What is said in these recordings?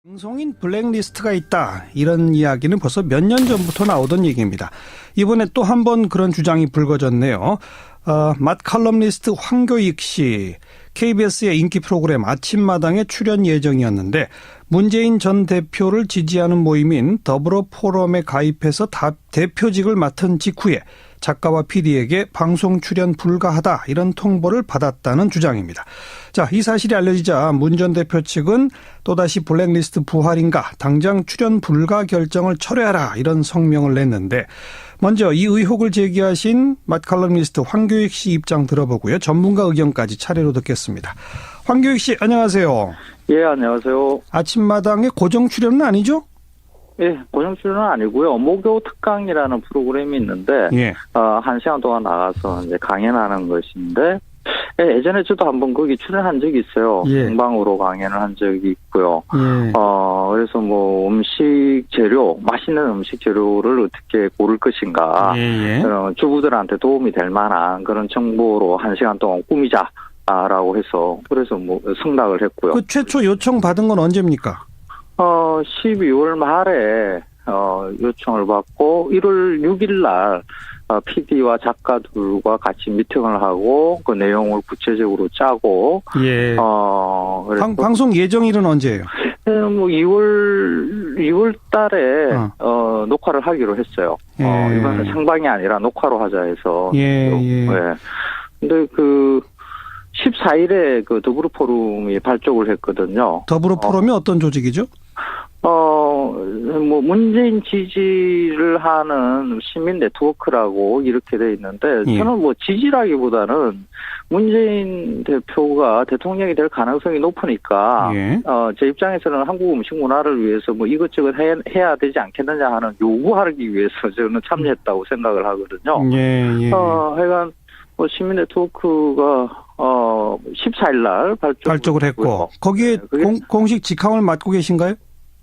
방송인 블랙리스트가 있다. 이런 이야기는 벌써 몇 년 전부터 나오던 얘기입니다. 이번에 또 한 번 그런 주장이 불거졌네요. 맛 칼럼니스트 황교익 씨, KBS의 인기 프로그램 아침마당에 출연 예정이었는데 문재인 전 대표를 지지하는 모임인 더불어 포럼에 가입해서 대표직을 맡은 직후에 작가와 PD에게 방송 출연 불가하다 이런 통보를 받았다는 주장입니다. 자, 이 사실이 알려지자 문 전 대표 측은 또다시 블랙리스트 부활인가 당장 출연 불가 결정을 철회하라 이런 성명을 냈는데 먼저 이 의혹을 제기하신 맛 칼럼니스트 황교익 씨 입장 들어보고요. 전문가 의견까지 차례로 듣겠습니다. 황교익 씨 안녕하세요. 예, 안녕하세요. 아침마당의 고정 출연은 아니죠? 예, 고정 출연은 아니고요. 목요 특강이라는 프로그램이 있는데, 예. 1시간 동안 나가서 이제 강연하는 것인데, 예, 예전에 저도 한번 거기 출연한 적이 있어요. 예. 생방으로 강연을 한 적이 있고요. 예. 그래서 뭐 맛있는 음식 재료를 어떻게 고를 것인가, 예. 주부들한테 도움이 될 만한 그런 정보로 1시간 동안 꾸미자라고 해서, 그래서 뭐 승낙을 했고요. 그 최초 요청 받은 건 언제입니까? 12월 말에 요청을 받고 1월 6일 날 PD와 작가들과 같이 미팅을 하고 그 내용을 구체적으로 짜고 예. 그래서 방송 예정일은 언제예요? 뭐 2월 달에 녹화를 하기로 했어요. 예. 이번에 생방이 아니라 녹화로 하자 해서. 예. 근데 14일에 그 더불어 포럼이 발족을 했거든요. 더불어 포럼이 어떤 조직이죠? 뭐 문재인 지지를 하는 시민 네트워크라고 이렇게 돼 있는데 예. 저는 뭐 지지라기보다는 문재인 대표가 대통령이 될 가능성이 높으니까 예. 제 입장에서는 한국 음식 문화를 위해서 뭐 이것저것 해야 되지 않겠느냐 하는 요구하기 위해서 저는 참여했다고 생각을 하거든요. 예. 하여간 뭐 시민 네트워크가 14일 날 발족을 했고 거기에 공식 직함을 맡고 계신가요?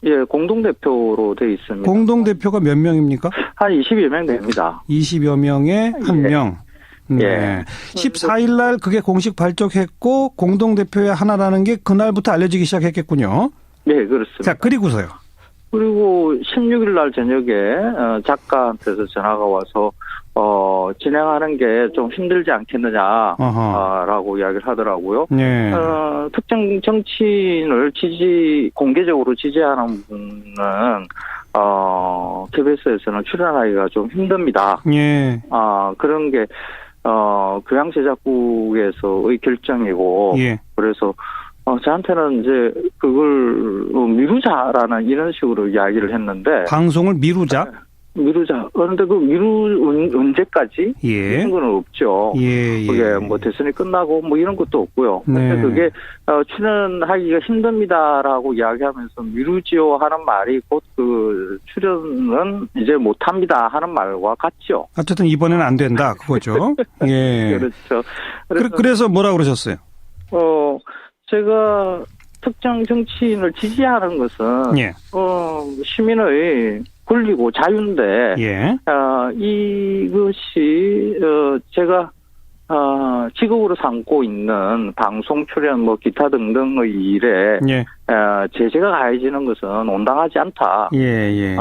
예, 공동대표로 돼 있습니다. 공동대표가 몇 명입니까? 한 20여 명 됩니다. 20여 명에 한 명. 네. 예. 14일 날 그게 공식 발족했고 공동대표의 하나라는 게 그날부터 알려지기 시작했겠군요. 네, 그렇습니다. 자, 그리고서요. 그리고 16일 날 저녁에 작가한테서 전화가 와서 진행하는 게 좀 힘들지 않겠느냐라고 이야기를 하더라고요. 네. 특정 정치인을 공개적으로 지지하는 분은 KBS에서는 출연하기가 좀 힘듭니다. 예. 그런 게 교양제작국에서의 결정이고 예. 그래서 저한테는 이제 그걸 미루자라는 이런 식으로 이야기를 했는데 방송을 미루자. 그런데 언제까지? 예. 이런 건 없죠. 예. 그게 뭐 대선이 끝나고 뭐 이런 것도 없고요. 네. 그게 출연하기가 힘듭니다라고 이야기하면서 미루지요 하는 말이 곧 그 출연은 이제 못합니다 하는 말과 같죠. 어쨌든 이번에는 안 된다 그거죠. 예. 그렇죠. 그래서 뭐라 그러셨어요? 제가 특정 정치인을 지지하는 것은 예. 시민의 권리고 자유인데 예. 이것이 제가 직업으로 삼고 있는 방송 출연 뭐 기타 등등의 일에 예. 제재가 가해지는 것은 온당하지 않다. 예.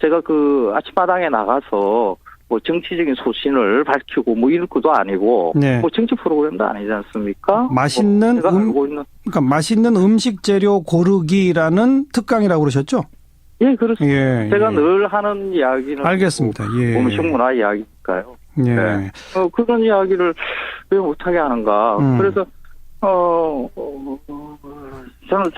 제가 그 아침마당에 나가서 뭐 정치적인 소신을 밝히고 뭐 이럴 것도 아니고 네. 뭐 정치 프로그램도 아니지 않습니까? 맛있는 제가 알고 있는 그러니까 맛있는 음식 재료 고르기라는 특강이라고 그러셨죠? 예, 그렇습니다. 예. 제가 늘 하는 이야기는 알겠습니다. 예. 음식 문화 이야기니까요. 예. 네. 그런 이야기를 왜 못하게 하는가. 그래서 저는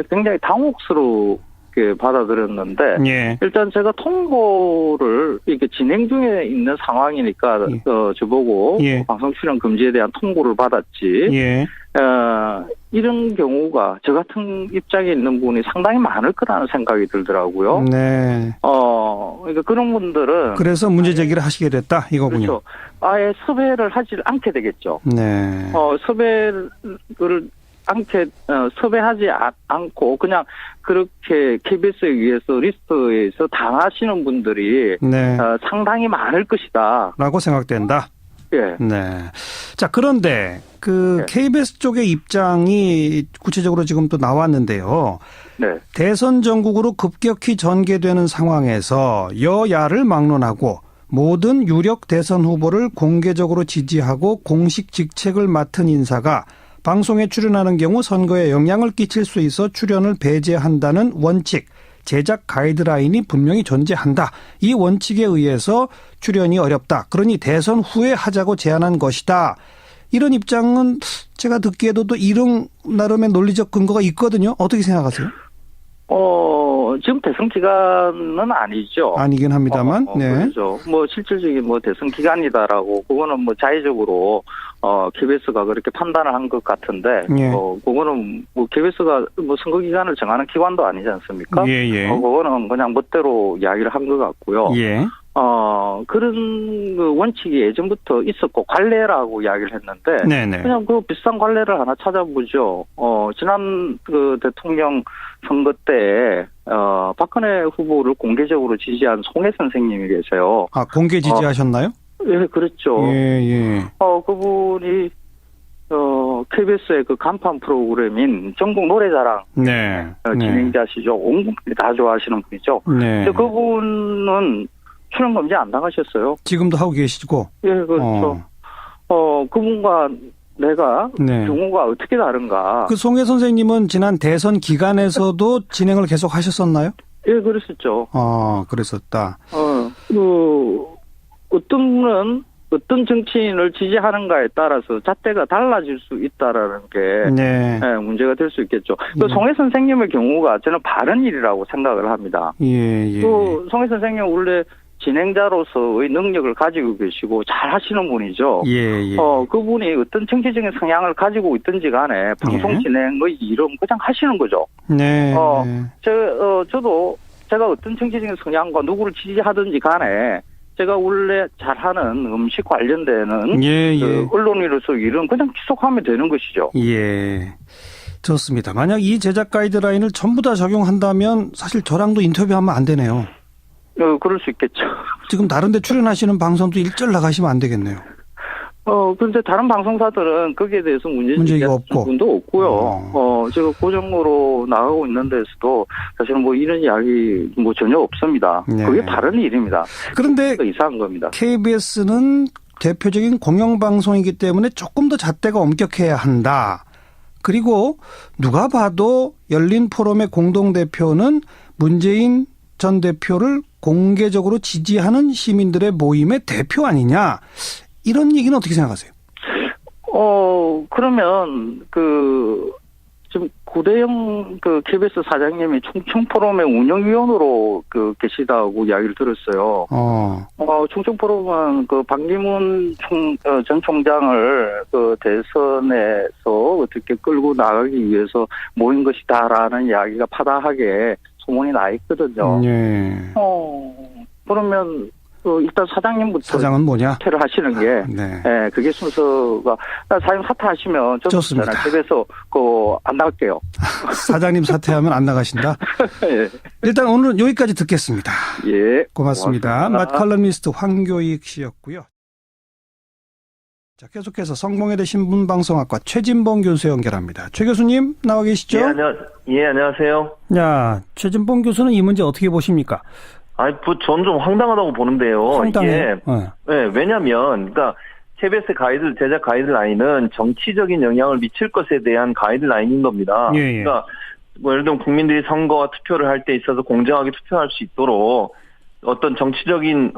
굉장히 당혹스럽게 받아들였는데 예. 일단 제가 통보를 이렇게 진행 중에 있는 상황이니까 예. 저보고 예. 방송 출연 금지에 대한 통보를 받았지. 예. 이런 경우가 저 같은 입장에 있는 분이 상당히 많을 거라는 생각이 들더라고요. 네. 그러니까 그런 분들은 그래서 문제 제기를 하시게 됐다 이거군요. 그렇죠. 아예 섭외를 하지 않게 되겠죠. 네. 섭외하지 않고 그냥 그렇게 KBS에 의해서 리스트에서 당하시는 분들이 네. 상당히 많을 것이다. 라고 생각된다. 예. 네. 자, 그런데 네. KBS 쪽의 입장이 구체적으로 지금 또 나왔는데요. 네. 대선 전국으로 급격히 전개되는 상황에서 여야를 막론하고 모든 유력 대선 후보를 공개적으로 지지하고 공식 직책을 맡은 인사가 방송에 출연하는 경우 선거에 영향을 끼칠 수 있어 출연을 배제한다는 원칙, 제작 가이드라인이 분명히 존재한다. 이 원칙에 의해서 출연이 어렵다. 그러니 대선 후에 하자고 제안한 것이다. 이런 입장은 제가 듣기에도 또 이런 나름의 논리적 근거가 있거든요. 어떻게 생각하세요? 지금 대선 기간은 아니죠. 아니긴 합니다만. 네. 그렇죠. 뭐 실질적인 뭐 대선 기간이다라고 그거는 뭐 자의적으로 KBS가 그렇게 판단을 한 것 같은데, 예. 그거는 뭐 KBS가 뭐 선거 기간을 정하는 기관도 아니지 않습니까? 예, 예. 그거는 그냥 멋대로 이야기를 한 것 같고요. 예. 그런 그 원칙이 예전부터 있었고 관례라고 이야기를 했는데, 네네. 그냥 그 비슷한 관례를 하나 찾아보죠. 지난 그 대통령 선거 때 박근혜 후보를 공개적으로 지지한 송혜 선생님이 계세요. 아, 공개 지지하셨나요? 예, 그렇죠. 예, 예. 그분이 KBS의 그 간판 프로그램인 전국 노래자랑 네. 진행자시죠. 온 국민이 다 좋아하시는 분이죠. 네. 근데 그분은 출연 금지 안 나가셨어요. 지금도 하고 계시고. 예, 그렇죠. 그분과 내가 네. 경우가 어떻게 다른가? 그 송혜 선생님은 지난 대선 기간에서도 진행을 계속 하셨었나요? 예, 그랬었죠. 그랬었다. 어떤 분은 어떤 정치인을 지지하는가에 따라서 잣대가 달라질 수 있다라는 게 네. 문제가 될 수 있겠죠. 또 송혜 선생님의 경우가 저는 바른 일이라고 생각을 합니다. 예. 또 송혜 선생님 원래 진행자로서의 능력을 가지고 계시고 잘 하시는 분이죠. 예. 그분이 어떤 정치적인 성향을 가지고 있든지 간에 방송 진행의 일은 그냥 하시는 거죠. 네. 저도 제가 어떤 정치적인 성향과 누구를 지지하든지 간에 제가 원래 잘하는 음식 관련되는 그 언론인으로서 일은 그냥 지속하면 되는 것이죠. 예. 좋습니다. 만약 이 제작 가이드라인을 전부 다 적용한다면 사실 저랑도 인터뷰하면 안 되네요. 그럴 수 있겠죠. 지금 다른 데 출연하시는 방송도 일절 나가시면 안 되겠네요. 그런데 다른 방송사들은 거기에 대해서 문제가 없고. 분도 없고요. 제가 고정으로 나가고 있는 데서도 사실은 뭐 이런 이야기 뭐 전혀 없습니다. 네. 그게 다른 일입니다. 그런데 이상한 겁니다. KBS는 대표적인 공영방송이기 때문에 조금 더 잣대가 엄격해야 한다. 그리고 누가 봐도 열린 포럼의 공동대표는 문재인 전 대표를 공개적으로 지지하는 시민들의 모임의 대표 아니냐. 이런 얘기는 어떻게 생각하세요? 그러면 지금 고대영 KBS 사장님이 충청 포럼의 운영위원으로 계시다고 이야기를 들었어요. 충청 포럼은 박리문 전 총장을 대선에서 어떻게 끌고 나가기 위해서 모인 것이다라는 이야기가 파다하게 소문이 나 있거든요. 네. 그러면 일단 사장님부터 사장은 뭐냐? 사퇴를 하시는 게, 네. 그게 순서가 사장님 사퇴하시면 좋습니다. 집에서 안 나갈게요. 사장님 사퇴하면 안 나가신다. 예. 일단 오늘은 여기까지 듣겠습니다. 예, 고맙습니다. 맛칼럼니스트 황교익 씨였고요. 자, 계속해서 성공회대 신문방송학과 최진봉 교수 연결합니다. 최 교수님 나와 계시죠? 예, 안녕하세요. 야, 최진봉 교수는 이 문제 어떻게 보십니까? 저는 좀 황당하다고 보는데요. 황당해요? 네, 왜냐면, KBS 제작 가이드라인은 정치적인 영향을 미칠 것에 대한 가이드라인인 겁니다. 예. 그러니까, 예를 들면 국민들이 선거와 투표를 할 때 있어서 공정하게 투표할 수 있도록 어떤 정치적인,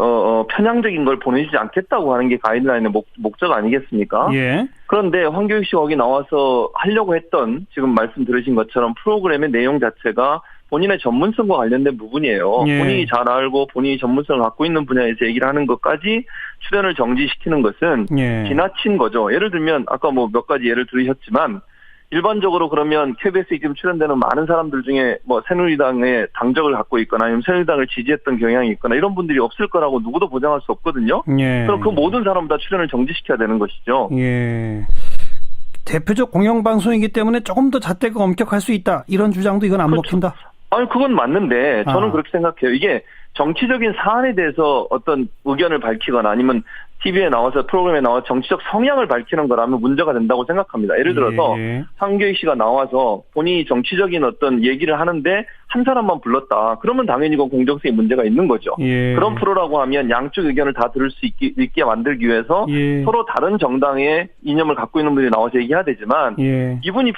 편향적인 걸 보내주지 않겠다고 하는 게 가이드라인의 목적 아니겠습니까? 예. 그런데 황교익 씨 거기 나와서 하려고 했던, 지금 말씀 들으신 것처럼 프로그램의 내용 자체가 본인의 전문성과 관련된 부분이에요. 예. 본인이 잘 알고 본인이 전문성을 갖고 있는 분야에서 얘기를 하는 것까지 출연을 정지시키는 것은 지나친 거죠. 예를 들면 아까 몇 가지 예를 들으셨지만 일반적으로 그러면 KBS에 지금 출연되는 많은 사람들 중에 새누리당의 당적을 갖고 있거나 아니면 새누리당을 지지했던 경향이 있거나 이런 분들이 없을 거라고 누구도 보장할 수 없거든요. 그럼 그 모든 사람 다 출연을 정지시켜야 되는 것이죠. 예. 대표적 공영방송이기 때문에 조금 더 잣대가 엄격할 수 있다. 이런 주장도 이건 안 먹힌다. 그건 맞는데 저는 그렇게 생각해요. 이게 정치적인 사안에 대해서 어떤 의견을 밝히거나 아니면 TV에 나와서 프로그램에 나와서 정치적 성향을 밝히는 거라면 문제가 된다고 생각합니다. 예를 들어서 황교익 씨가 나와서 본인이 정치적인 어떤 얘기를 하는데 한 사람만 불렀다. 그러면 당연히 이건 공정성에 문제가 있는 거죠. 그런 프로라고 하면 양쪽 의견을 다 들을 수 있게 만들기 위해서 서로 다른 정당의 이념을 갖고 있는 분이 나와서 얘기해야 되지만 이분이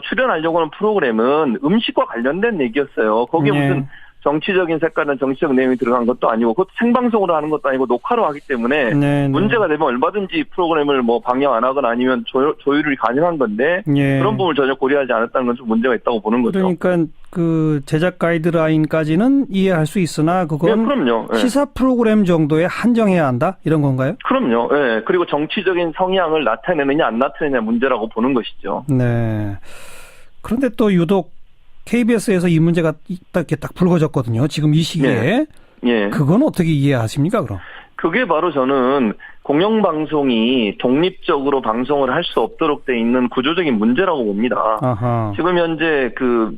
출연하려고 하는 프로그램은 음식과 관련된 얘기였어요. 거기에 무슨 정치적인 색깔은 정치적 내용이 들어간 것도 아니고 그것도 생방송으로 하는 것도 아니고 녹화로 하기 때문에 문제가 되면 얼마든지 프로그램을 뭐 방영 안 하거나 아니면 조율이 가능한 건데 그런 부분을 전혀 고려하지 않았다는 건 좀 문제가 있다고 보는 거죠. 그러니까 그 제작 가이드라인까지는 이해할 수 있으나 그건 그럼요. 시사 프로그램 정도에 한정해야 한다 이런 건가요? 그럼요. 그리고 정치적인 성향을 나타내느냐 안 나타내느냐 문제라고 보는 것이죠. 네. 그런데 또 유독 KBS에서 이 문제가 이렇게 딱 불거졌거든요. 지금 이 시기에. 그건 어떻게 이해하십니까, 그럼? 그게 바로 저는 공영방송이 독립적으로 방송을 할 수 없도록 돼 있는 구조적인 문제라고 봅니다. 아하. 지금 현재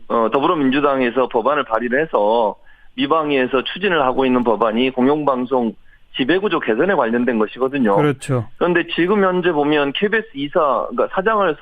더불어민주당에서 법안을 발의를 해서 미방위에서 추진을 하고 있는 법안이 공영방송 지배구조 개선에 관련된 것이거든요. 그렇죠. 그런데 지금 현재 보면 KBS 그러니까 사장을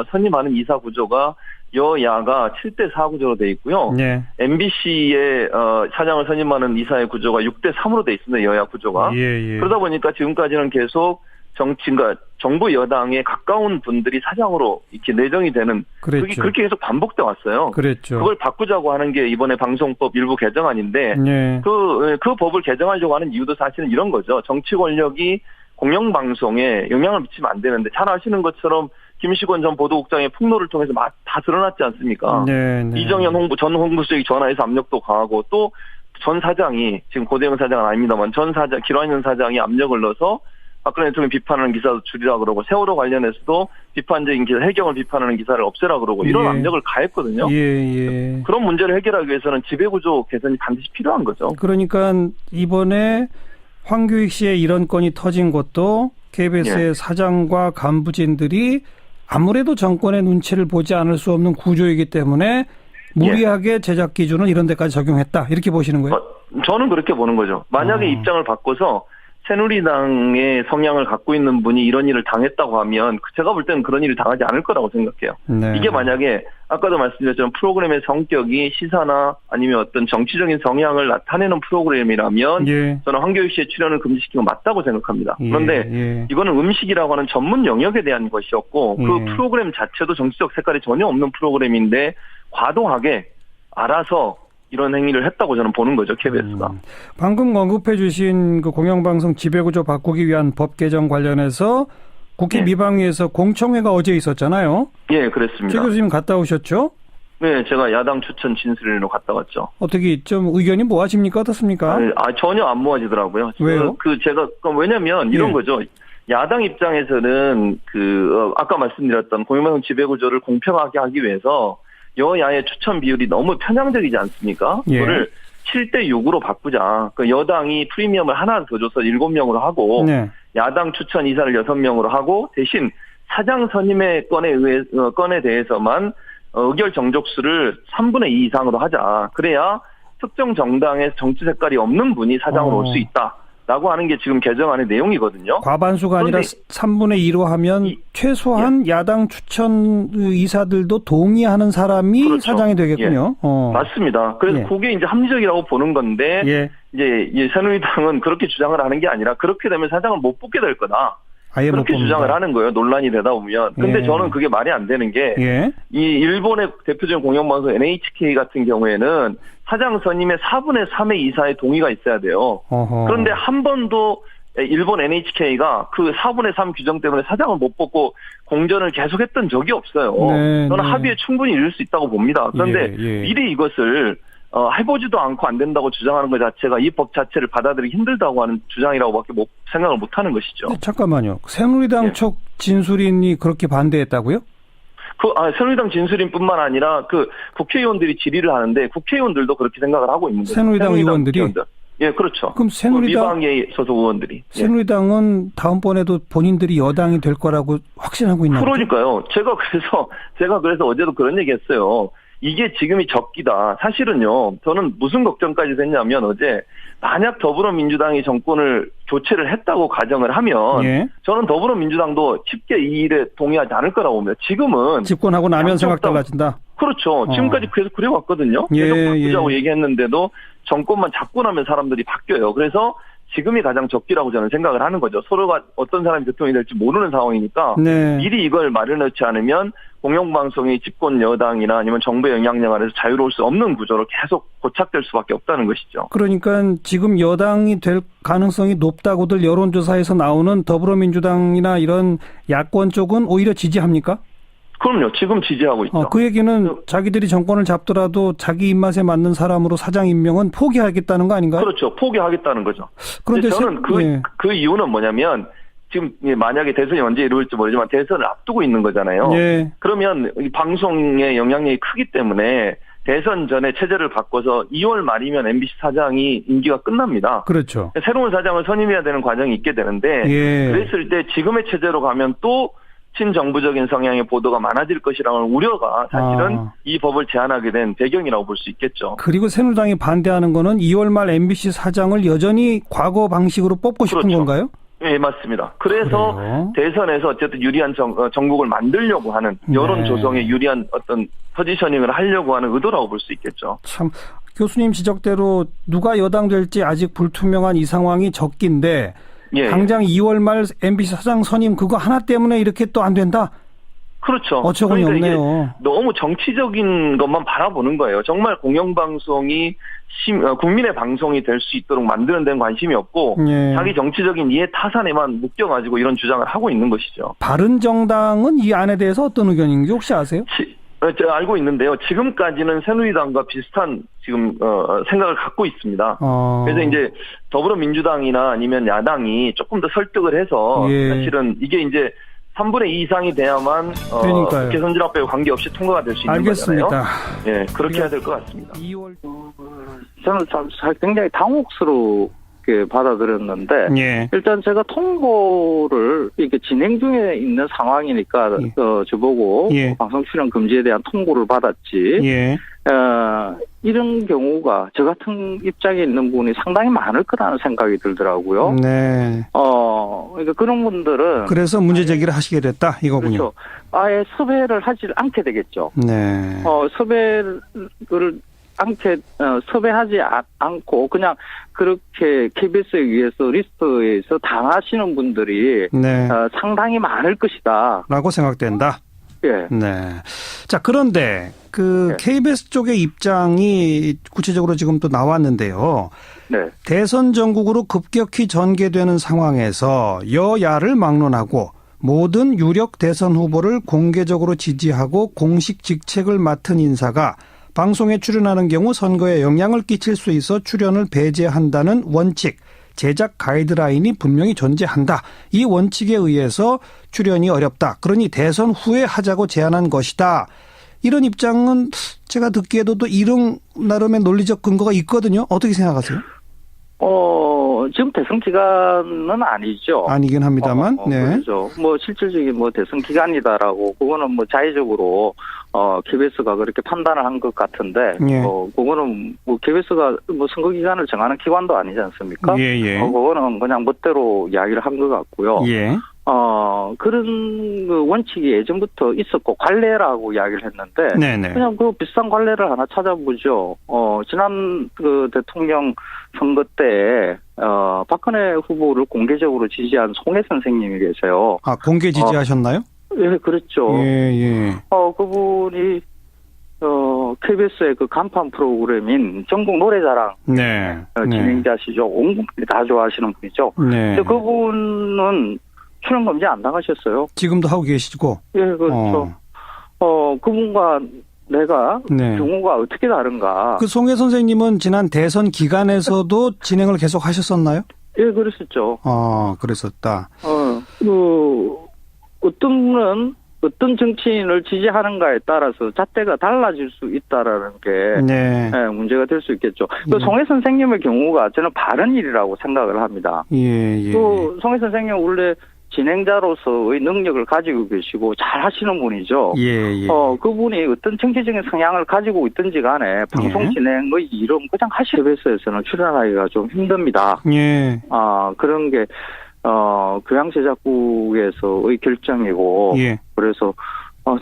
선임하는 이사 구조가 여야가 7대4 구조로 돼 있고요. MBC의 사장을 선임하는 이사의 구조가 6대3으로 돼 있습니다. 여야 구조가. 그러다 보니까 지금까지는 계속 그러니까 정부 여당에 가까운 분들이 사장으로 이렇게 내정이 되는 그게 그렇게 계속 반복돼 왔어요. 그랬죠. 그걸 바꾸자고 하는 게 이번에 방송법 일부 개정안인데 그 법을 개정하려고 하는 이유도 사실은 이런 거죠. 정치 권력이 공영방송에 영향을 미치면 안 되는데 잘 아시는 것처럼 김시권 전 보도국장의 폭로를 통해서 다 드러났지 않습니까? 이정현 전 홍보수석이 전화해서 압력도 가하고 또 전 사장이 지금 고대영 사장은 아닙니다만 전 사장 김환현 사장이 압력을 넣어서 박근혜 대통령 비판하는 기사도 줄이라 그러고 세월호 관련해서도 비판적인 기사 해경을 비판하는 기사를 없애라 그러고 이런 압력을 가했거든요. 그런 문제를 해결하기 위해서는 지배구조 개선이 반드시 필요한 거죠. 그러니까 이번에 황교익 씨의 이런 건이 터진 것도 KBS의 사장과 간부진들이 아무래도 정권의 눈치를 보지 않을 수 없는 구조이기 때문에 무리하게 제작 기준을 이런 데까지 적용했다. 이렇게 보시는 거예요? 저는 그렇게 보는 거죠. 만약에 입장을 바꿔서 새누리당의 성향을 갖고 있는 분이 이런 일을 당했다고 하면 제가 볼 때는 그런 일을 당하지 않을 거라고 생각해요. 이게 만약에 아까도 말씀드렸지만 프로그램의 성격이 시사나 아니면 어떤 정치적인 성향을 나타내는 프로그램이라면 저는 황교익 씨의 출연을 금지시킨 건 맞다고 생각합니다. 그런데 이거는 음식이라고 하는 전문 영역에 대한 것이었고 그 프로그램 자체도 정치적 색깔이 전혀 없는 프로그램인데 과도하게 알아서 이런 행위를 했다고 저는 보는 거죠, KBS가. 방금 언급해 주신 그 공영방송 지배구조 바꾸기 위한 법 개정 관련해서 국회 미방위에서 공청회가 어제 있었잖아요. 그랬습니다. 최 교수님 갔다 오셨죠? 네, 제가 야당 추천 진술인으로 갔다 왔죠. 어떻게 좀 의견이 모아집니까? 어떻습니까? 전혀 안 모아지더라고요. 왜요? 왜냐면 이런 거죠. 야당 입장에서는 아까 말씀드렸던 공영방송 지배구조를 공평하게 하기 위해서 여야의 추천 비율이 너무 편향적이지 않습니까? 그거를 7대6으로 바꾸자. 여당이 프리미엄을 하나 더 줘서 7명으로 하고 야당 추천 이사를 6명으로 하고 대신 사장 선임의 건에 대해서만 의결 정족수를 3분의 2 이상으로 하자. 그래야 특정 정당의 정치 색깔이 없는 분이 사장으로 올 수 있다. 라고 하는 게 지금 개정안의 내용이거든요. 과반수가 아니라 3분의 2로 하면 최소한 야당 추천 이사들도 동의하는 사람이 사장이 되겠군요. 맞습니다. 그래서 그게 이제 합리적이라고 보는 건데 이제 새누리당은 그렇게 주장을 하는 게 아니라 그렇게 되면 사장을 못 뽑게 될 거다. 그렇게 주장을 하는 거예요. 논란이 되다 보면. 근데 저는 그게 말이 안 되는 게 이 일본의 대표적인 공영방송 NHK 같은 경우에는 사장 선임의 4분의 3의 이사의 동의가 있어야 돼요. 그런데 한 번도 일본 NHK가 그 4분의 3 규정 때문에 사장을 못 뽑고 공전을 계속했던 적이 없어요. 저는 합의에 충분히 이룰 수 있다고 봅니다. 그런데 미리 이것을 해보지도 않고 안 된다고 주장하는 것 자체가 이 법 자체를 받아들이기 힘들다고 하는 주장이라고밖에 생각을 못하는 것이죠. 잠깐만요. 새누리당 쪽 진술인이 그렇게 반대했다고요? 새누리당 진술인뿐만 아니라 국회의원들이 질의를 하는데 국회의원들도 그렇게 생각을 하고 있는 거죠. 새누리당 의원들이? 그렇죠. 그럼 미방의 소속 의원들이. 새누리당은 다음번에도 본인들이 여당이 될 거라고 확신하고 있나요? 그러니까요. 제가 그래서 어제도 그런 얘기했어요. 이게 지금이 적기다. 사실은요, 저는 무슨 걱정까지 됐냐면 어제 만약 더불어민주당이 정권을 교체를 했다고 가정을 하면 예. 저는 더불어민주당도 쉽게 이 일에 동의하지 않을 거라고 봅니다. 지금은 집권하고 나면 생각 달라진다. 그렇죠. 지금까지 계속 그래왔거든요. 예, 계속 바꾸자고 예. 얘기했는데도 정권만 잡고 나면 사람들이 바뀌어요. 그래서 지금이 가장 적기라고 저는 생각을 하는 거죠. 서로가 어떤 사람이 대통령이 될지 모르는 상황이니까 네. 미리 이걸 마련해놓지 않으면 공영방송이 집권 여당이나 아니면 정부의 영향력 아래서 자유로울 수 없는 구조로 계속 고착될 수밖에 없다는 것이죠. 그러니까 지금 여당이 될 가능성이 높다고들 여론조사에서 나오는 더불어민주당이나 이런 야권 쪽은 오히려 지지합니까? 그럼요. 지금 지지하고 있죠. 그 얘기는 자기들이 정권을 잡더라도 자기 입맛에 맞는 사람으로 사장 임명은 포기하겠다는 거 아닌가요? 그렇죠. 포기하겠다는 거죠. 그런데 저는 그 이유는 뭐냐면 지금 만약에 대선이 언제 이루어질지 모르지만 대선을 앞두고 있는 거잖아요. 예. 그러면 이 방송의 영향력이 크기 때문에 대선 전에 체제를 바꿔서 2월 말이면 MBC 사장이 임기가 끝납니다. 그렇죠. 새로운 사장을 선임해야 되는 과정이 있게 되는데 예. 그랬을 때 지금의 체제로 가면 또 친정부적인 성향의 보도가 많아질 것이라는 우려가 사실은 이 법을 제안하게 된 배경이라고 볼 수 있겠죠. 그리고 새누리당이 반대하는 거는 2월 말 MBC 사장을 여전히 과거 방식으로 뽑고 싶은 그렇죠. 건가요? 네, 맞습니다. 그래서 그래요? 대선에서 어쨌든 유리한 정국을 만들려고 하는 여론 네. 조성에 유리한 어떤 포지셔닝을 하려고 하는 의도라고 볼 수 있겠죠. 참 교수님 지적대로 누가 여당 될지 아직 불투명한 이 상황이 적긴데 예. 당장 2월 말 MBC 사장 선임 그거 하나 때문에 이렇게 또 안 된다? 그렇죠. 어처구니 그러니까 없네요. 이게 너무 정치적인 것만 바라보는 거예요. 정말 공영방송이 국민의 방송이 될 수 있도록 만드는 데는 관심이 없고 예. 자기 정치적인 이해 타산에만 묶여가지고 이런 주장을 하고 있는 것이죠. 바른정당은 이 안에 대해서 어떤 의견인지 혹시 아세요? 제가 알고 있는데요. 지금까지는 새누리당과 비슷한 지금 생각을 갖고 있습니다. 그래서 이제 더불어민주당이나 아니면 야당이 조금 더 설득을 해서 예. 사실은 이게 이제 3분의 2 이상이 돼야만 국회 선진화법에 관계없이 통과가 될 수 있는 알겠습니다. 거잖아요. 예, 그렇게 해야 될 것 같습니다. 2월 저는 참 굉장히 당혹스럽게 받아들였는데 예. 일단 제가 통보를 이렇게 진행 중에 있는 상황이니까 예. 저보고 예. 방송 출연 금지에 대한 통보를 받았지. 예. 이런 경우가 저 같은 입장에 있는 분이 상당히 많을 거라는 생각이 들더라고요. 네. 그러니까 그런 분들은 그래서 문제 제기를 하시게 됐다 이거군요. 그렇죠. 아예 섭외를 하지 않게 되겠죠. 네. 섭외를 섭외하지 않고 그냥 그렇게 KBS에 의해서 리스트에서 당하시는 분들이 네. 상당히 많을 것이다. 라고 생각된다. 예. 네. 자, 그런데 네. KBS 쪽의 입장이 구체적으로 지금 또 나왔는데요. 네. 대선 전국으로 급격히 전개되는 상황에서 여야를 막론하고 모든 유력 대선 후보를 공개적으로 지지하고 공식 직책을 맡은 인사가 방송에 출연하는 경우 선거에 영향을 끼칠 수 있어 출연을 배제한다는 원칙, 제작 가이드라인이 분명히 존재한다. 이 원칙에 의해서 출연이 어렵다. 그러니 대선 후에 하자고 제안한 것이다. 이런 입장은 제가 듣기에도 또 이런 나름의 논리적 근거가 있거든요. 어떻게 생각하세요? 지금 대선 기간은 아니죠. 아니긴 합니다만. 네. 그렇죠. 실질적인 대선 기간이다라고 그거는 자의적으로 KBS가 그렇게 판단을 한 것 같은데, 예. 그거는 KBS가 선거 기간을 정하는 기관도 아니지 않습니까? 예, 예. 그거는 그냥 멋대로 이야기를 한 것 같고요. 예. 그런 원칙이 예전부터 있었고 관례라고 이야기를 했는데, 네네. 그냥 비슷한 관례를 하나 찾아보죠. 지난 대통령 선거 때 박근혜 후보를 공개적으로 지지한 송혜 선생님이 계세요. 공개 지지하셨나요? 예, 그렇죠. 예. 그분이 KBS의 간판 프로그램인 전국 노래자랑 네. 진행자시죠. 온 국민이 다 좋아하시는 분이죠. 네. 근데 그분은 출연 금지 안 나가셨어요. 지금도 하고 계시고. 예, 그렇죠. 그분과 내가 경우가 어떻게 다른가. 그 송혜 선생님은 지난 대선 기간에서도 진행을 계속 하셨었나요? 예, 그랬었죠. 그랬었다. 어떤 분은 어떤 정치인을 지지하는가에 따라서 잣대가 달라질 수 있다라는 게 문제가 될 수 있겠죠. 또 송혜 선생님의 경우가 저는 바른 일이라고 생각을 합니다. 예. 또 송혜 선생님 원래 진행자로서의 능력을 가지고 계시고 잘 하시는 분이죠. 예. 그분이 어떤 정치적인 성향을 가지고 있든지 간에 방송 진행의 일은 그냥 KBS에서는 출연하기가 좀 힘듭니다. 예. 그런 게, 교양제작국에서의 결정이고, 예. 그래서,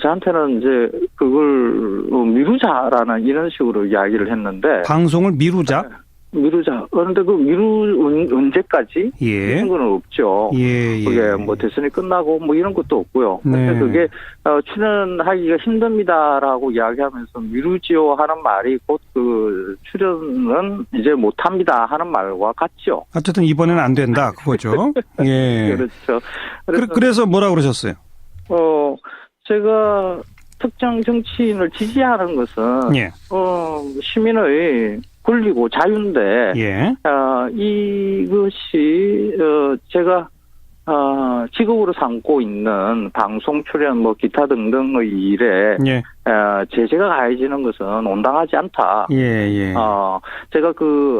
저한테는 이제 그걸 미루자라는 이런 식으로 이야기를 했는데. 방송을 미루자? 미루자. 그런데 언제까지? 예. 그런 건 없죠. 예. 그게 뭐 대선이 끝나고 뭐 이런 것도 없고요. 근데 네. 그게 출연하기가 힘듭니다라고 이야기하면서 미루지요 하는 말이 곧 그 출연은 이제 못합니다 하는 말과 같죠. 어쨌든 이번에는 안 된다 그거죠. 예. 그렇죠. 그래서 뭐라 그러셨어요? 제가 특정 정치인을 지지하는 것은 예. 시민의 권리고 자유인데, 예. 이것이, 제가, 직업으로 삼고 있는 방송 출연, 뭐, 기타 등등의 일에, 예. 제재가 가해지는 것은 온당하지 않다. 예. 제가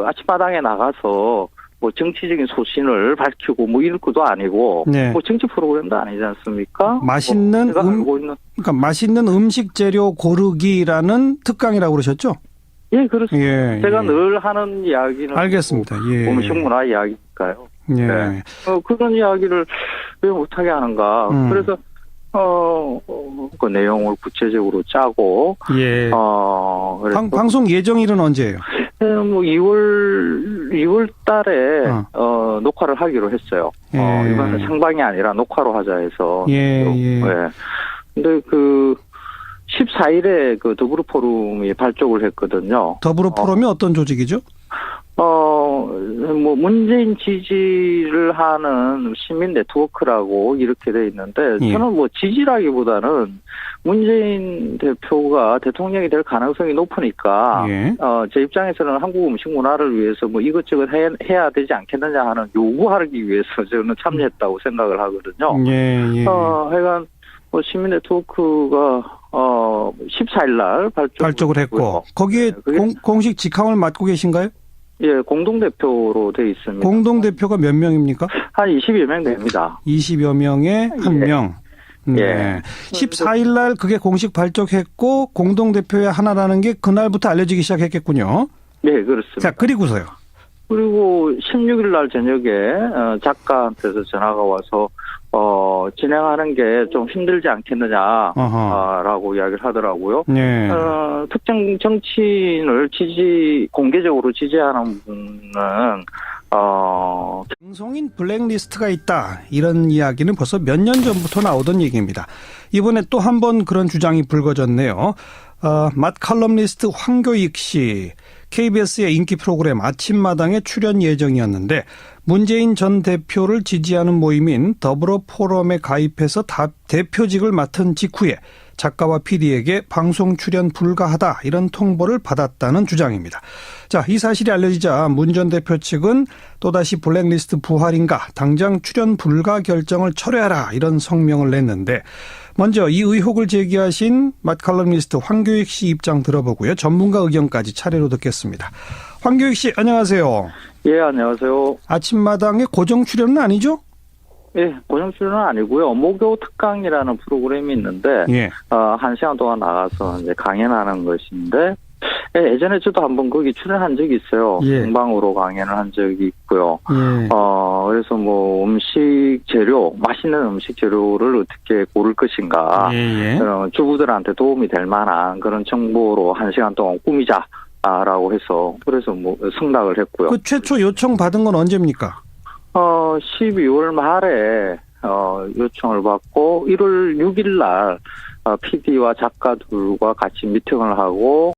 아침마당에 나가서, 뭐, 정치적인 소신을 밝히고, 뭐, 이럴 것도 아니고, 네. 뭐, 정치 프로그램도 아니지 않습니까? 맛있는, 제가 알고 있는. 그러니까 맛있는 음식 재료 고르기라는 특강이라고 그러셨죠? 예, 그렇습니다. 예. 제가 늘 하는 이야기는. 알겠습니다. 예. 음식 문화 이야기니까요. 예. 네. 그런 이야기를 왜 못하게 하는가. 그래서, 그 내용을 구체적으로 짜고. 예. 그래서 방송 예정일은 언제예요? 뭐 2월 달에, 녹화를 하기로 했어요. 예. 이번에 생방이 아니라 녹화로 하자 해서. 예. 근데 14일에 더불어 포럼이 발족을 했거든요. 더불어 포럼이 어떤 조직이죠? 뭐, 문재인 지지를 하는 시민 네트워크라고 이렇게 돼 있는데, 예. 저는 뭐 지지라기보다는 문재인 대표가 대통령이 될 가능성이 높으니까, 예. 제 입장에서는 한국 음식 문화를 위해서 뭐 이것저것 해야 되지 않겠느냐 하는 요구하기 위해서 저는 참여했다고 생각을 하거든요. 예. 하여간, 시민 네트워크가 14일날 발족을 했고 거기에 공식 직함을 맡고 계신가요? 예, 공동대표로 돼 있습니다. 공동대표가 몇 명입니까? 한 20여 명 됩니다. 20여 명에 한 명. 네. 예. 14일날 그게 공식 발족했고 공동대표의 하나라는 게 그날부터 알려지기 시작했겠군요. 네, 그렇습니다. 자, 그리고서요. 그리고 16일날 저녁에 작가한테서 전화가 와서 진행하는 게 좀 힘들지 않겠느냐라고 이야기를 하더라고요. 네. 특정 정치인을 공개적으로 지지하는 분은 방송인 블랙리스트가 있다. 이런 이야기는 벌써 몇 년 전부터 나오던 얘기입니다. 이번에 또 한 번 그런 주장이 불거졌네요. 맛 칼럼니스트 황교익 씨. KBS의 인기 프로그램 아침마당에 출연 예정이었는데 문재인 전 대표를 지지하는 모임인 더불어 포럼에 가입해서 대표직을 맡은 직후에 작가와 PD에게 방송 출연 불가하다 이런 통보를 받았다는 주장입니다. 자, 이 사실이 알려지자 문 전 대표 측은 또다시 블랙리스트 부활인가 당장 출연 불가 결정을 철회하라 이런 성명을 냈는데 먼저 이 의혹을 제기하신 맛 칼럼니스트 황교익 씨 입장 들어보고요. 전문가 의견까지 차례로 듣겠습니다. 황교익 씨 안녕하세요. 예, 안녕하세요. 아침마당에 고정 출연은 아니죠? 예, 고정 출연은 아니고요. 목요 특강이라는 프로그램이 있는데, 예. 1시간 동안 나가서 이제 강연하는 것인데, 예전에 저도 한번 거기 출연한 적이 있어요. 예. 생방으로 강연을 한 적이 있고요. 예. 그래서 뭐 맛있는 음식 재료를 어떻게 고를 것인가, 예. 주부들한테 도움이 될 만한 그런 정보로 1시간 동안 꾸미자라고 해서, 그래서 뭐 승낙을 했고요. 그 최초 요청 받은 건 언제입니까? 12월 말에 요청을 받고 1월 6일 날 PD와 작가들과 같이 미팅을 하고